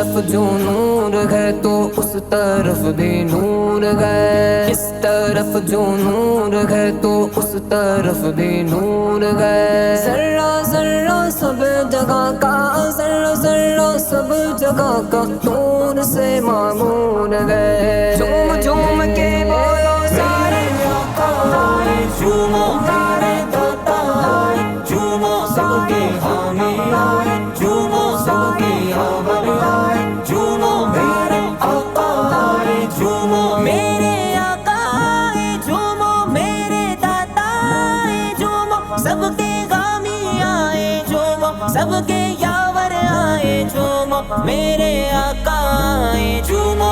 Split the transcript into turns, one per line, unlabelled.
طرف جو نور ہے تو اس طرف بھی نور ہے، اس طرف جو نور ہے تو اس طرف بھی نور ہے۔ ذرہ ذرہ سب جگہ کا، ذرہ ذرہ سب جگہ کا نور سے معمور ہے۔ جھوم جھوم کے بولو سارے آقا آئے، جھومو سارے داتا آئے، جھومو سب کے حامی آئے، جھومو سب کے یاور آئے، جھومو میرے آقا آئے، جھومو
میرے آقا آئے، جھومو میرے داتا آئے، جھومو سب کے غامی آئے، جھومو سب کے یاور آئے، جھومو میرے آقا آئے، جھومو